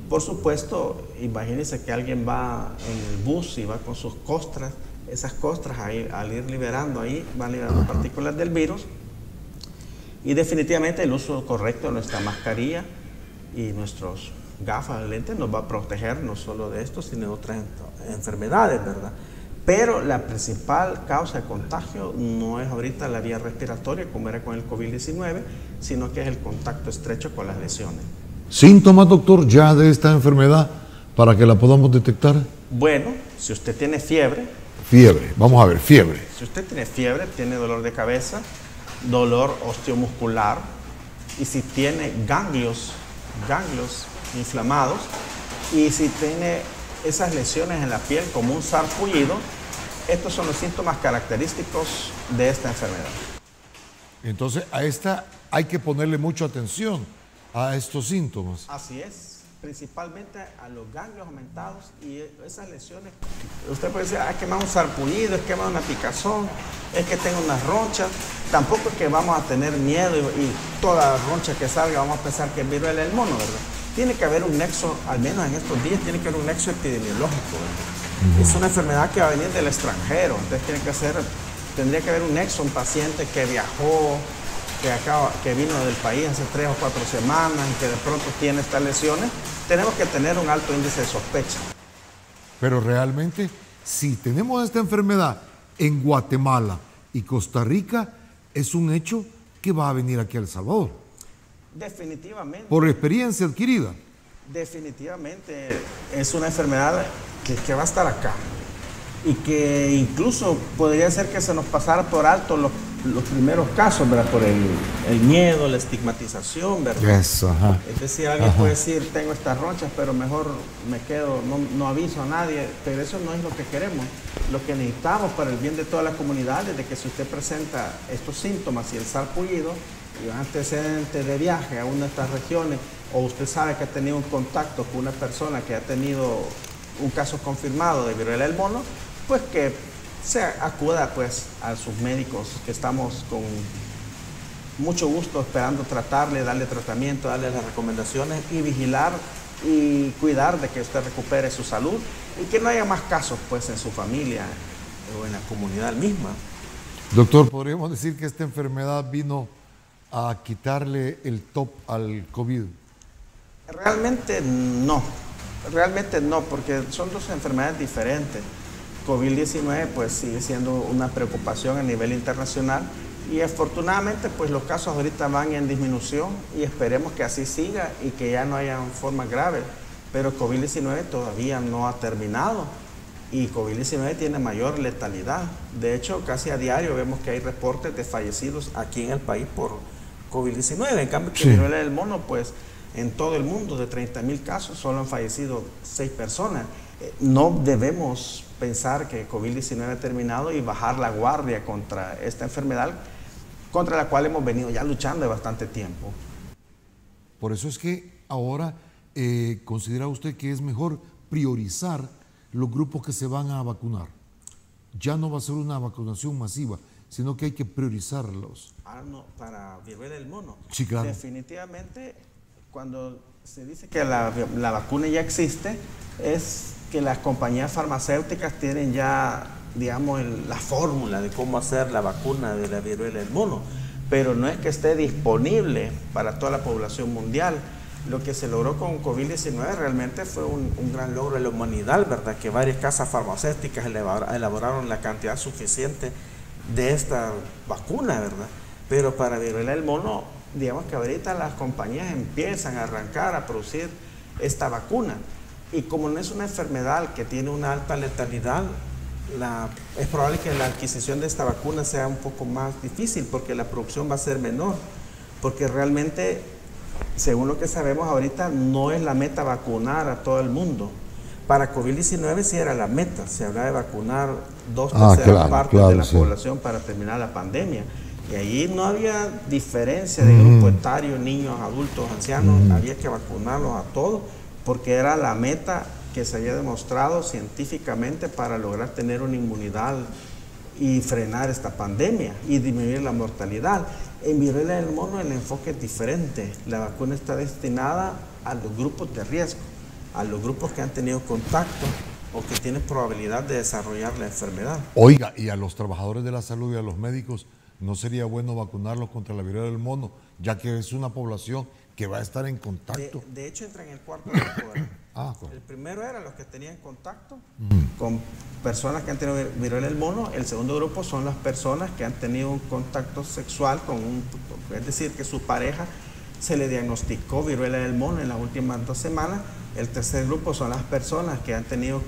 [SPEAKER 5] por supuesto, imagínense que alguien va en el bus y va con sus costras, esas costras al ir liberando ahí, van liberando partículas del virus, y definitivamente el uso correcto de nuestra mascarilla y nuestros gafas de lentes nos va a proteger no solo de esto, sino de otras enfermedades, ¿verdad? Pero la principal causa de contagio no es ahorita la vía respiratoria, como era con el COVID-19, sino que es el contacto estrecho con las lesiones.
[SPEAKER 4] ¿Síntomas, doctor, ya de esta enfermedad para que la podamos detectar?
[SPEAKER 5] Bueno, si usted tiene fiebre.
[SPEAKER 4] Fiebre, vamos a ver, fiebre.
[SPEAKER 5] Si usted tiene fiebre, tiene dolor de cabeza, dolor osteomuscular, y si tiene ganglios inflamados, y si tiene esas lesiones en la piel como un sarpullido, estos son los síntomas característicos de esta enfermedad.
[SPEAKER 4] Entonces a esta hay que ponerle mucha atención a estos síntomas.
[SPEAKER 5] Así es, principalmente a los ganglios aumentados y esas lesiones. Usted puede decir, es que me da un sarpullido, es que me da una picazón, es que tengo unas ronchas. Tampoco es que vamos a tener miedo y toda roncha que salga vamos a pensar que es viruela del mono, ¿verdad? Tiene que haber un nexo, al menos en estos días, tiene que haber un nexo epidemiológico, ¿verdad? Es una enfermedad que va a venir del extranjero, entonces tendría que haber un nexo, un paciente que viajó, que vino del país hace 3 o 4 semanas y que de pronto tiene estas lesiones. Tenemos que tener un alto índice de sospecha.
[SPEAKER 4] Pero realmente, si tenemos esta enfermedad en Guatemala y Costa Rica, es un hecho que va a venir aquí a El Salvador.
[SPEAKER 5] Definitivamente.
[SPEAKER 4] Por experiencia adquirida.
[SPEAKER 5] Definitivamente es una enfermedad que va a estar acá y que incluso podría ser que se nos pasara por alto los primeros casos, ¿verdad? Por el miedo, la estigmatización, ¿verdad?
[SPEAKER 4] Eso, ajá.
[SPEAKER 5] Es decir, alguien puede decir, tengo estas ronchas, pero mejor me quedo, no aviso a nadie, pero eso no es lo que queremos. Lo que necesitamos para el bien de toda la comunidad es de que si usted presenta estos síntomas y el sarpullido y un antecedente de viaje a una de estas regiones, o usted sabe que ha tenido un contacto con una persona que ha tenido un caso confirmado de viruela del mono, pues que se acuda pues a sus médicos, que estamos con mucho gusto esperando tratarle, darle tratamiento, darle las recomendaciones y vigilar y cuidar de que usted recupere su salud y que no haya más casos pues en su familia o en la comunidad misma.
[SPEAKER 4] Doctor, ¿podríamos decir que esta enfermedad vino a quitarle el top al COVID?
[SPEAKER 5] Realmente no, porque son dos enfermedades diferentes. COVID-19 pues sigue siendo una preocupación a nivel internacional y afortunadamente pues los casos ahorita van en disminución y esperemos que así siga y que ya no haya formas graves, pero COVID-19 todavía no ha terminado y COVID-19 tiene mayor letalidad. De hecho, casi a diario vemos que hay reportes de fallecidos aquí en el país por COVID-19, en cambio que viruela del mono pues en todo el mundo de 30,000 casos solo han fallecido 6 personas. No debemos pensar que COVID-19 ha terminado y bajar la guardia contra esta enfermedad contra la cual hemos venido ya luchando de bastante tiempo.
[SPEAKER 4] Por eso es que ahora ¿considera usted que es mejor priorizar los grupos que se van a vacunar? ya no va a ser una vacunación masiva, sino que hay que priorizarlos.
[SPEAKER 5] No, para viruela del mono.
[SPEAKER 4] Sí, claro.
[SPEAKER 5] Definitivamente, cuando se dice que la vacuna ya existe, es que las compañías farmacéuticas tienen ya, digamos, la fórmula de cómo hacer la vacuna de la viruela del mono, pero no es que esté disponible para toda la población mundial. Lo que se logró con COVID-19 realmente fue un gran logro de la humanidad, ¿verdad? Que varias casas farmacéuticas elaboraron la cantidad suficiente de esta vacuna, ¿verdad? Pero para viruela del mono, digamos que ahorita las compañías empiezan a arrancar a producir esta vacuna. Y como no es una enfermedad que tiene una alta letalidad, es probable que la adquisición de esta vacuna sea un poco más difícil porque la producción va a ser menor. Porque realmente, según lo que sabemos ahorita, no es la meta vacunar a todo el mundo. Para COVID-19 sí era la meta, se hablaba de vacunar 2/3 partes de la población para terminar la pandemia. Y ahí no había diferencia de grupo etario, niños, adultos, ancianos, había que vacunarlos a todos, porque era la meta que se había demostrado científicamente para lograr tener una inmunidad y frenar esta pandemia y disminuir la mortalidad. En viruela del mono el enfoque es diferente, la vacuna está destinada a los grupos de riesgo, a los grupos que han tenido contacto o que tienen probabilidad de desarrollar la enfermedad.
[SPEAKER 4] Oiga, y a los trabajadores de la salud y a los médicos, ¿no sería bueno vacunarlos contra la viruela del mono, ya que es una población que va a estar en contacto?
[SPEAKER 5] De hecho, entra en el cuarto grupo. El primero era los que tenían contacto con personas que han tenido viruela del mono. El segundo grupo son las personas que han tenido un contacto sexual es decir, que su pareja se le diagnosticó viruela del mono en las últimas 2 semanas. El tercer grupo son las personas que han tenido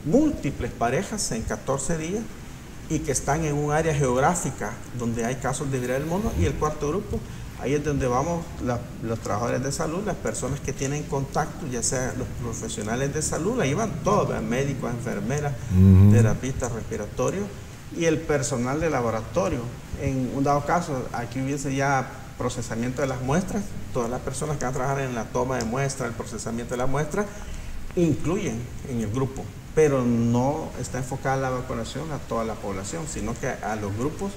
[SPEAKER 5] múltiples parejas en 14 días y que están en un área geográfica donde hay casos de viruela del mono. Y el cuarto grupo, ahí es donde vamos los trabajadores de salud, las personas que tienen contacto, ya sea los profesionales de salud, ahí van todos, médicos, enfermeras, terapistas respiratorios y el personal de laboratorio. En un dado caso, aquí hubiese ya procesamiento de las muestras, todas las personas que van a trabajar en la toma de muestras, el procesamiento de las muestras, incluyen en el grupo, pero no está enfocada la vacunación a toda la población, sino que a los grupos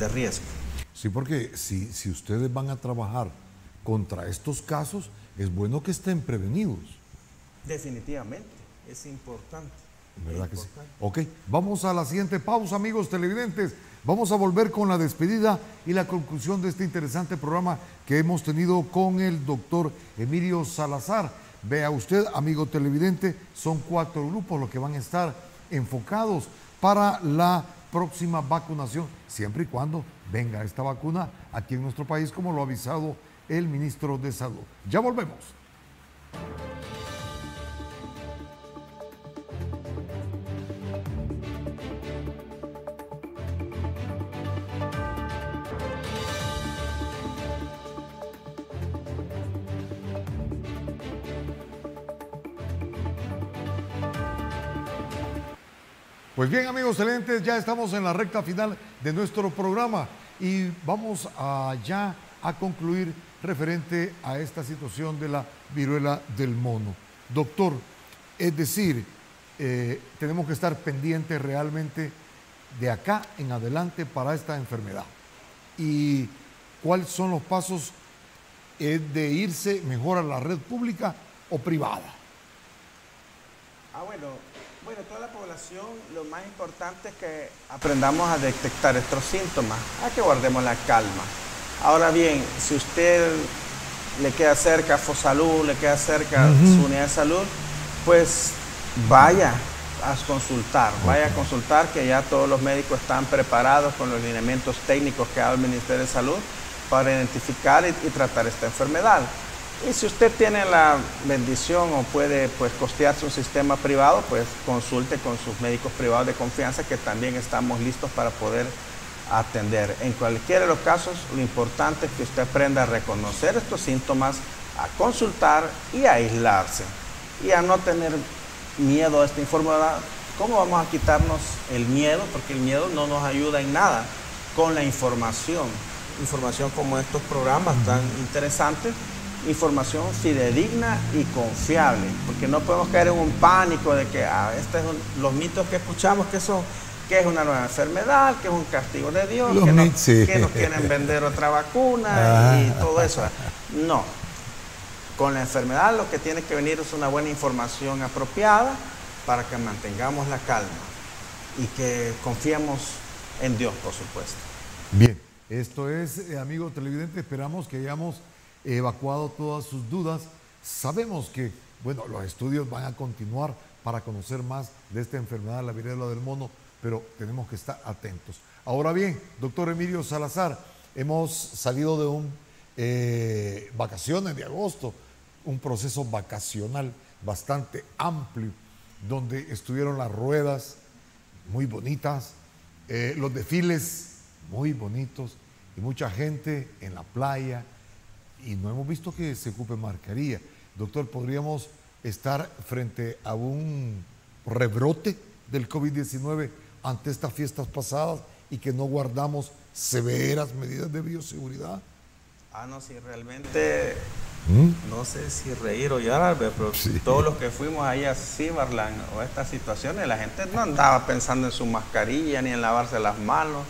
[SPEAKER 5] de riesgo.
[SPEAKER 4] Sí, porque si ustedes van a trabajar contra estos casos, es bueno que estén prevenidos.
[SPEAKER 5] Definitivamente, es importante.
[SPEAKER 4] ¿Verdad que sí? Ok, vamos a la siguiente pausa, amigos televidentes. Vamos a volver con la despedida y la conclusión de este interesante programa que hemos tenido con el doctor Emilio Salazar. Vea usted, amigo televidente, son 4 grupos los que van a estar enfocados para la próxima vacunación, siempre y cuando venga esta vacuna aquí en nuestro país, como lo ha avisado el ministro de Salud. Ya volvemos. Pues bien, amigos televidentes, ya estamos en la recta final de nuestro programa y vamos ya a concluir referente a esta situación de la viruela del mono. Doctor, es decir, tenemos que estar pendientes realmente de acá en adelante para esta enfermedad. ¿Y cuáles son los pasos de irse mejor a la red pública o privada?
[SPEAKER 5] Bueno, toda la población, lo más importante es que aprendamos a detectar estos síntomas, a que guardemos la calma. Ahora bien, si usted le queda cerca Fosalud, le queda cerca su unidad de salud, pues vaya a consultar, que ya todos los médicos están preparados con los lineamientos técnicos que da el Ministerio de Salud para identificar y tratar esta enfermedad. Y si usted tiene la bendición o puede costearse un sistema privado, pues consulte con sus médicos privados de confianza, que también estamos listos para poder atender. En cualquiera de los casos, lo importante es que usted aprenda a reconocer estos síntomas, a consultar y a aislarse. Y a no tener miedo a esta enfermedad. ¿Cómo vamos a quitarnos el miedo? Porque el miedo no nos ayuda en nada. Con la información como estos programas tan interesantes, información fidedigna y confiable, porque no podemos caer en un pánico de que los mitos que escuchamos, que son que es una nueva enfermedad, que es un castigo de Dios,
[SPEAKER 4] Los
[SPEAKER 5] que
[SPEAKER 4] mitos, sí.
[SPEAKER 5] que nos quieren vender otra vacuna y todo eso. No. Con la enfermedad lo que tiene que venir es una buena información apropiada para que mantengamos la calma y que confiemos en Dios, por supuesto.
[SPEAKER 4] Bien, esto es, amigos televidentes, esperamos que hayamos evacuado todas sus dudas. Sabemos que, bueno, los estudios van a continuar para conocer más de esta enfermedad, la viruela del mono, pero tenemos que estar atentos. Ahora bien, doctor Emilio Salazar, hemos salido de un vacaciones de agosto, un proceso vacacional bastante amplio, donde estuvieron las ruedas muy bonitas, los desfiles muy bonitos y mucha gente en la playa, y no hemos visto que se ocupe mascarilla. Doctor, ¿podríamos estar frente a un rebrote del COVID-19 ante estas fiestas pasadas y que no guardamos severas medidas de bioseguridad?
[SPEAKER 5] No, si realmente, no sé si reír o llorar, pero sí, todos los que fuimos ahí a Cimarland o a estas situaciones, la gente no andaba pensando en su mascarilla ni en lavarse las manos,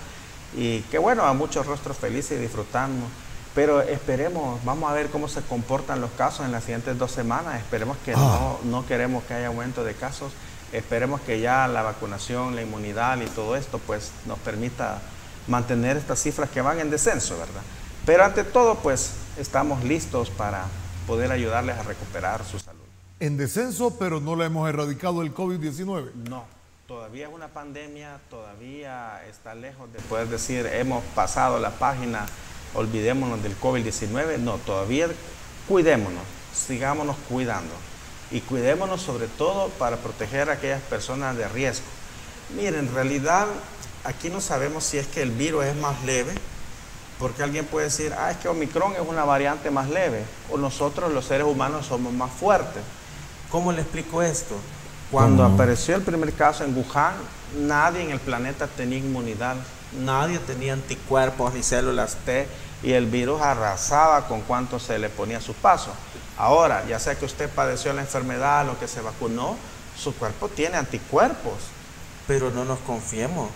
[SPEAKER 5] y que bueno, a muchos rostros felices y disfrutando. Pero esperemos, vamos a ver cómo se comportan los casos en las siguientes 2 semanas. Esperemos que no queremos que haya aumento de casos. Esperemos que ya la vacunación, la inmunidad y todo esto pues nos permita mantener estas cifras que van en descenso, ¿verdad? Pero ante todo pues estamos listos para poder ayudarles a recuperar su salud.
[SPEAKER 4] En descenso, pero no le hemos erradicado el COVID-19.
[SPEAKER 5] No, todavía es una pandemia, todavía está lejos de poder decir hemos pasado la página, olvidémonos del COVID-19. No, todavía cuidémonos, sigámonos cuidando y cuidémonos sobre todo para proteger a aquellas personas de riesgo. Miren, en realidad aquí no sabemos si es que el virus es más leve, porque alguien puede decir, es que Omicron es una variante más leve, o nosotros los seres humanos somos más fuertes. ¿Cómo le explico esto? Cuando apareció el primer caso en Wuhan, nadie en el planeta tenía inmunidad, nadie tenía anticuerpos ni células T, y el virus arrasaba con cuanto se le ponía a su paso. Ahora, ya sea que usted padeció la enfermedad o que se vacunó, su cuerpo tiene anticuerpos, pero no nos confiemos.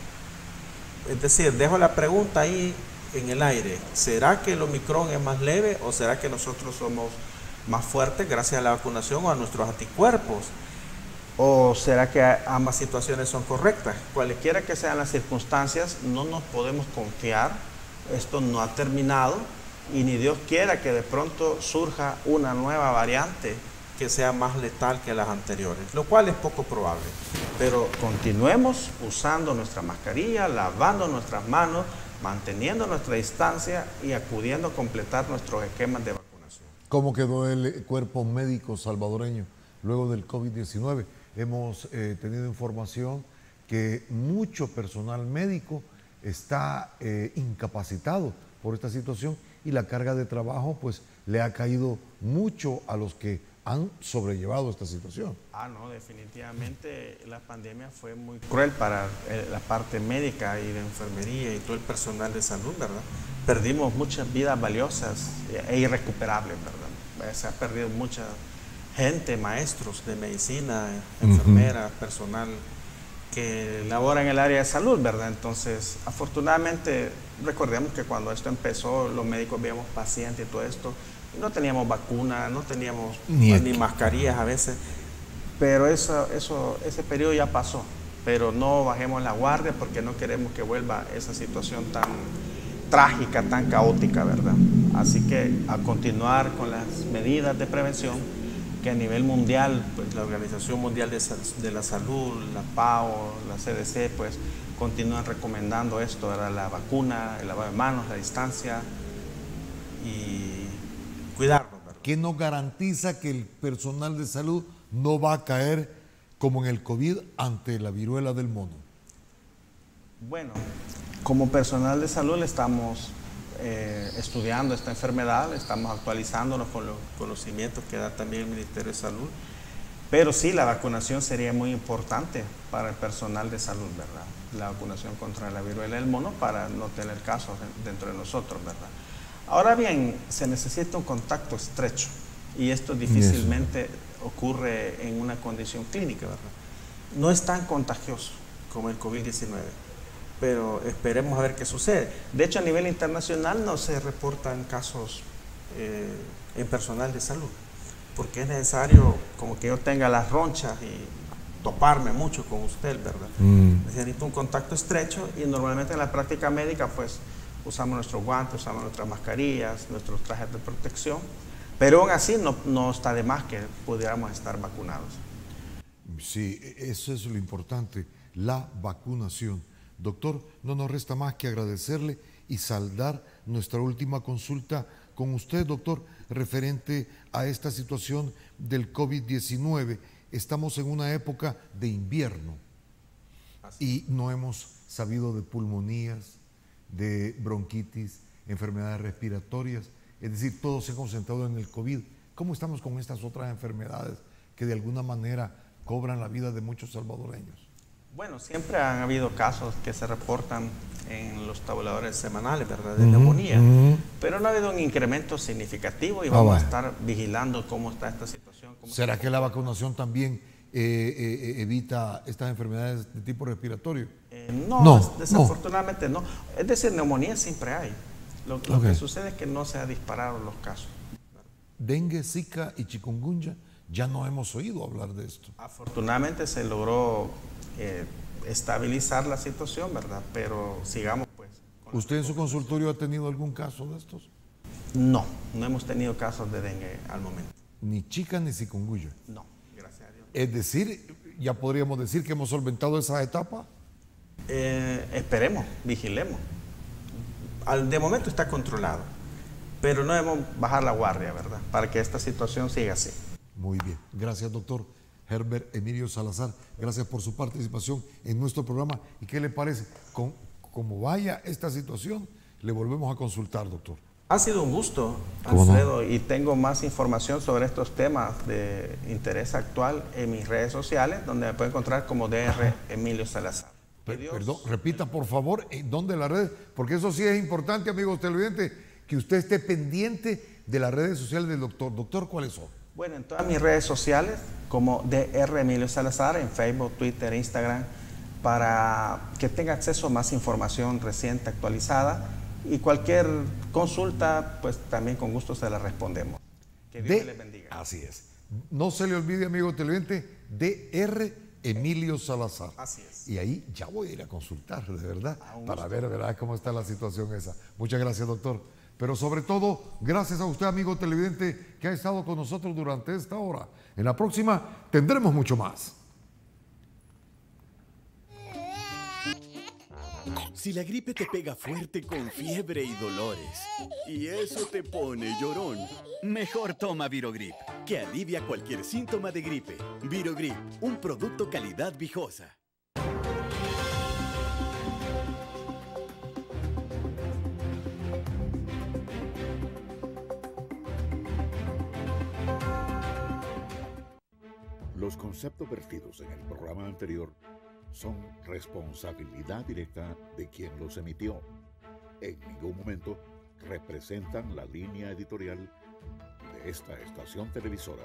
[SPEAKER 5] Es decir, dejo la pregunta ahí en el aire. ¿Será que el Omicron es más leve o será que nosotros somos más fuertes gracias a la vacunación o a nuestros anticuerpos? ¿O será que ambas situaciones son correctas? Cualquiera que sean las circunstancias, no nos podemos confiar. Esto no ha terminado y ni Dios quiera que de pronto surja una nueva variante que sea más letal que las anteriores, lo cual es poco probable. Pero continuemos usando nuestra mascarilla, lavando nuestras manos, manteniendo nuestra distancia y acudiendo a completar nuestros esquemas de vacunación.
[SPEAKER 4] ¿Cómo quedó el cuerpo médico salvadoreño luego del COVID-19? Hemos tenido información que mucho personal médico está incapacitado por esta situación y la carga de trabajo pues le ha caído mucho a los que han sobrellevado esta situación.
[SPEAKER 5] No, definitivamente la pandemia fue muy cruel para la parte médica y de enfermería y todo el personal de salud, ¿verdad? Perdimos muchas vidas valiosas e irrecuperables, ¿verdad? Se ha perdido mucha gente, maestros de medicina, enfermeras, personal que labora en el área de salud, ¿verdad? Entonces, afortunadamente, recordemos que cuando esto empezó, los médicos veíamos pacientes y todo esto, no teníamos vacunas, no teníamos ni mascarillas a veces, pero ese periodo ya pasó. Pero no bajemos la guardia porque no queremos que vuelva esa situación tan trágica, tan caótica, ¿verdad? Así que a continuar con las medidas de prevención que a nivel mundial, pues la Organización Mundial de la Salud, la FAO, la CDC, pues continúan recomendando esto, ¿verdad? La vacuna, el lavado de manos, la distancia y cuidarnos, ¿verdad?
[SPEAKER 4] ¿Qué nos garantiza que el personal de salud no va a caer como en el COVID ante la viruela del mono?
[SPEAKER 5] Bueno, como personal de salud le estamos estudiando esta enfermedad, estamos actualizándonos con los conocimientos que da también el Ministerio de Salud, pero sí, la vacunación sería muy importante para el personal de salud, ¿verdad? La vacunación contra la viruela del mono para no tener casos dentro de nosotros, ¿verdad? Ahora bien, se necesita un contacto estrecho y esto difícilmente ocurre en una condición clínica, ¿verdad? No es tan contagioso como el COVID-19. Pero esperemos a ver qué sucede. De hecho, a nivel internacional no se reportan casos en personal de salud, porque es necesario como que yo tenga las ronchas y toparme mucho con usted, ¿verdad? Necesito un contacto estrecho y normalmente en la práctica médica pues usamos nuestros guantes, usamos nuestras mascarillas, nuestros trajes de protección, pero aún así no está de más que pudiéramos estar vacunados.
[SPEAKER 4] Sí, eso es lo importante, la vacunación. Doctor, no nos resta más que agradecerle y saldar nuestra última consulta con usted, doctor, referente a esta situación del COVID-19. Estamos en una época de invierno y no hemos sabido de pulmonías, de bronquitis, enfermedades respiratorias, es decir, todo se ha concentrado en el COVID. ¿Cómo estamos con estas otras enfermedades que de alguna manera cobran la vida de muchos salvadoreños?
[SPEAKER 5] Bueno, siempre han habido casos que se reportan en los tabuladores semanales, ¿verdad?, de neumonía, pero no ha habido un incremento significativo y vamos a estar vigilando cómo está esta situación.
[SPEAKER 4] ¿Será que la vacunación también evita estas enfermedades de tipo respiratorio?
[SPEAKER 5] No, desafortunadamente no. Es decir, neumonía siempre hay. Lo que sucede es que no se han disparado los casos.
[SPEAKER 4] Dengue, Zika y chikungunya, ya no hemos oído hablar de esto.
[SPEAKER 5] Afortunadamente se logró estabilizar la situación, ¿verdad? Pero sigamos pues.
[SPEAKER 4] ¿Usted en su consultorio ha tenido algún caso de estos?
[SPEAKER 5] No hemos tenido casos de dengue al momento.
[SPEAKER 4] Ni Zika ni chikungunya.
[SPEAKER 5] No, gracias a Dios.
[SPEAKER 4] Es decir, ya podríamos decir que hemos solventado esa etapa.
[SPEAKER 5] Esperemos, vigilemos. De momento está controlado, pero no debemos bajar la guardia, ¿verdad?, para que esta situación siga así.
[SPEAKER 4] Muy bien, gracias doctor Herbert Emilio Salazar, gracias por su participación en nuestro programa. ¿Y qué le parece? Como vaya esta situación, le volvemos a consultar, doctor.
[SPEAKER 5] Ha sido un gusto, Alfredo, y tengo más información sobre estos temas de interés actual en mis redes sociales, donde me puede encontrar como Dr. Emilio Salazar.
[SPEAKER 4] Perdón, repita por favor, ¿dónde la red? Porque eso sí es importante, amigos televidentes, que usted esté pendiente de las redes sociales del doctor. Doctor, ¿cuáles son?
[SPEAKER 5] Bueno, en todas mis redes sociales, como Dr. Emilio Salazar, en Facebook, Twitter, Instagram, para que tenga acceso a más información reciente, actualizada, y cualquier consulta, pues también con gusto se la respondemos. Que Dios les bendiga.
[SPEAKER 4] Así es. No se le olvide, amigo televidente, Dr. Emilio Salazar.
[SPEAKER 5] Así es.
[SPEAKER 4] Y ahí ya voy a ir a consultar, de verdad, para ver, ¿verdad?, cómo está la situación esa. Muchas gracias, doctor. Pero sobre todo, gracias a usted, amigo televidente, que ha estado con nosotros durante esta hora. En la próxima tendremos mucho más.
[SPEAKER 7] Si la gripe te pega fuerte con fiebre y dolores, y eso te pone llorón, mejor toma Virogrip, que alivia cualquier síntoma de gripe. Virogrip, un producto calidad Vijosa.
[SPEAKER 8] Los conceptos vertidos en el programa anterior son responsabilidad directa de quien los emitió. En ningún momento representan la línea editorial de esta estación televisora.